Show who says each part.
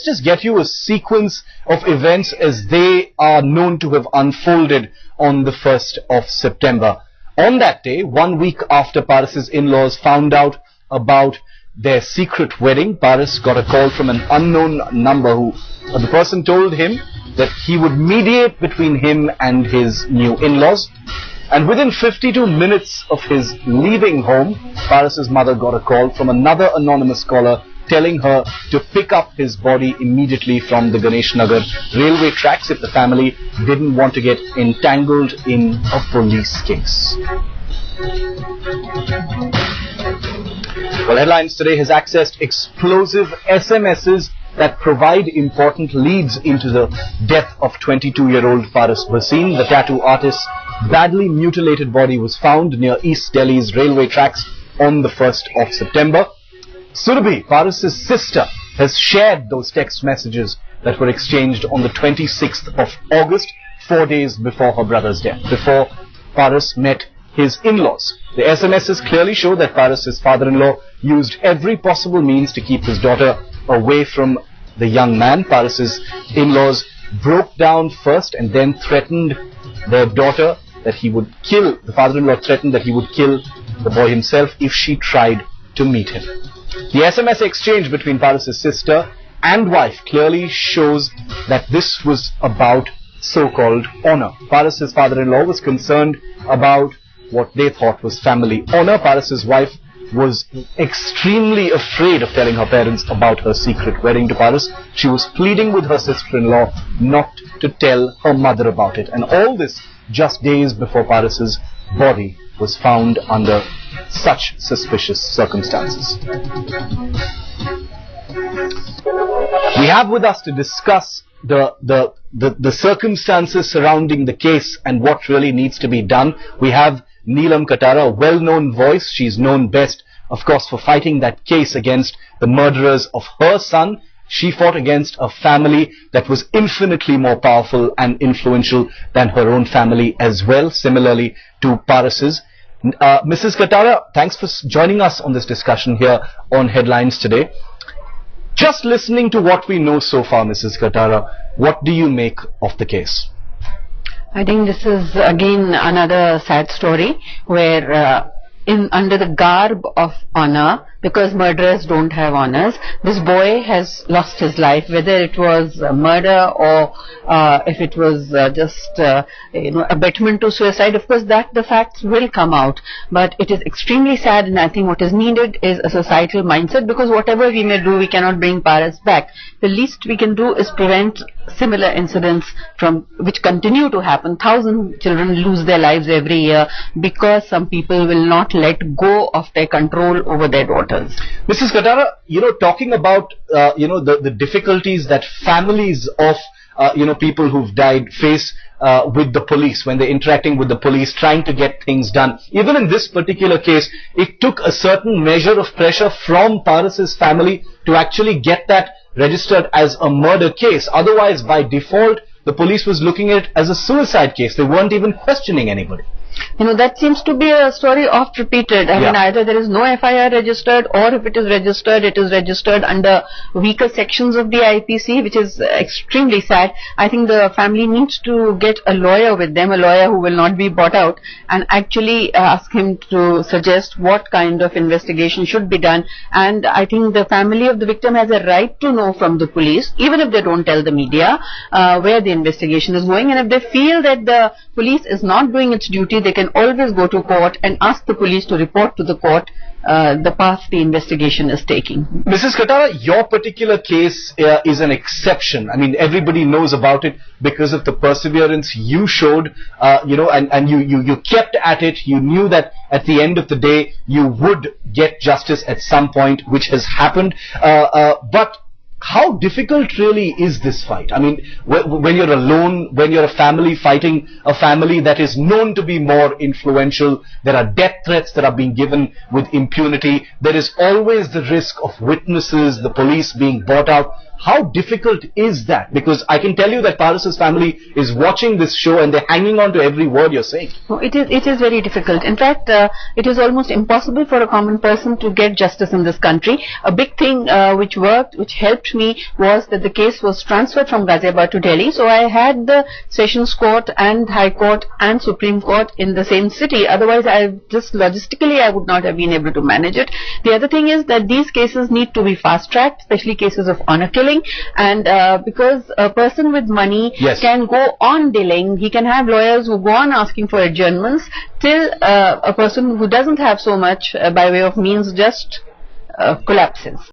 Speaker 1: let's just get you a sequence of events as they are known to have unfolded on the 1st of September. On that day, 1 week after Paras's in-laws found out about their secret wedding, Paras got a call from an unknown number the person told him that he would mediate between him and his new in-laws. And within 52 minutes of his leaving home, Paras's mother got a call from another anonymous caller telling her to pick up his body immediately from the Ganesh Nagar railway tracks if the family didn't want to get entangled in a police case. Well, Headlines today has accessed explosive SMSs that provide important leads into the death of 22-year-old Paras Bhasin. The tattoo artist's badly mutilated body was found near East Delhi's railway tracks on the 1st of September. Surabhi, Paras's sister, has shared those text messages that were exchanged on the 26th of August, 4 days before her brother's death, before Paras met his in-laws. The SMSs clearly show that Paras's father-in-law used every possible means to keep his daughter away from the young man. Paras's in-laws broke down first and then threatened their daughter that he would kill, the father-in-law threatened that he would kill the boy himself if she tried to meet him. The SMS exchange between Paras's sister and wife clearly shows that this was about so-called honor. Paras's father-in-law was concerned about what they thought was family honor. Paras's wife was extremely afraid of telling her parents about her secret wedding to Paras. She was pleading with her sister-in-law not to tell her mother about it. And all this just days before Paras's body was found under such suspicious circumstances. We have with us to discuss the circumstances surrounding the case and what really needs to be done. We have Neelam Katara, a well-known voice. She's known best, of course, for fighting that case against the murderers of her son. She fought against a family that was infinitely more powerful and influential than her own family as well, similarly to Paras's. Mrs. Katara, thanks for joining us on this discussion here on Headlines today. Just listening to what we know so far, Mrs. Katara, what do you make of the case?
Speaker 2: I think this is again another sad story where under the garb of honor, because murderers don't have honors, this boy has lost his life, whether it was murder or if it was just abetment to suicide. Of course that the facts will come out, but it is extremely sad, and I think what is needed is a societal mindset, because whatever we may do, we cannot bring Paras back. The least we can do is prevent similar incidents from which continue to happen. 1,000 children lose their lives every year because some people will not let go of their control over their daughters.
Speaker 1: Mrs. Katara, talking about the difficulties that families of people who've died face with the police when they're interacting with the police, trying to get things done. Even in this particular case, it took a certain measure of pressure from Paras's family to actually get that registered as a murder case. Otherwise, by default, the police was looking at it as a suicide case. They weren't even questioning anybody.
Speaker 2: That seems to be a story oft repeated. I mean, either there is no FIR registered, or if it is registered under weaker sections of the IPC, which is extremely sad. I think the family needs to get a lawyer with them, a lawyer who will not be bought out, and actually ask him to suggest what kind of investigation should be done. And I think the family of the victim has a right to know from the police, even if they don't tell the media, where the investigation is going. And if they feel that the police is not doing its duty, they can always go to court and ask the police to report to the court the path the investigation is taking. Mrs.
Speaker 1: Katara, your particular case is an exception. I mean, everybody knows about it because of the perseverance you showed, and you kept at it. You knew that at the end of the day you would get justice at some point, which has happened. But how difficult really is this fight? I mean, when you're alone, when you're a family fighting a family that is known to be more influential, there are death threats that are being given with impunity. There is always the risk of witnesses, the police being bought out. how difficult is that? Because I can tell you that Paras's family is watching this show and they're hanging on to every word you're saying.
Speaker 2: No, it is very difficult. In fact, it is almost impossible for a common person to get justice in this country. A big thing which helped me was that the case was transferred from Ghaziabad to Delhi. So I had the Sessions Court and High Court and Supreme Court in the same city. Otherwise, logistically I would not have been able to manage it. The other thing is that these cases need to be fast-tracked, especially cases of honor killing. And because a person with money can go on delaying, he can have lawyers who go on asking for adjournments till a person who doesn't have so much by way of means just collapses.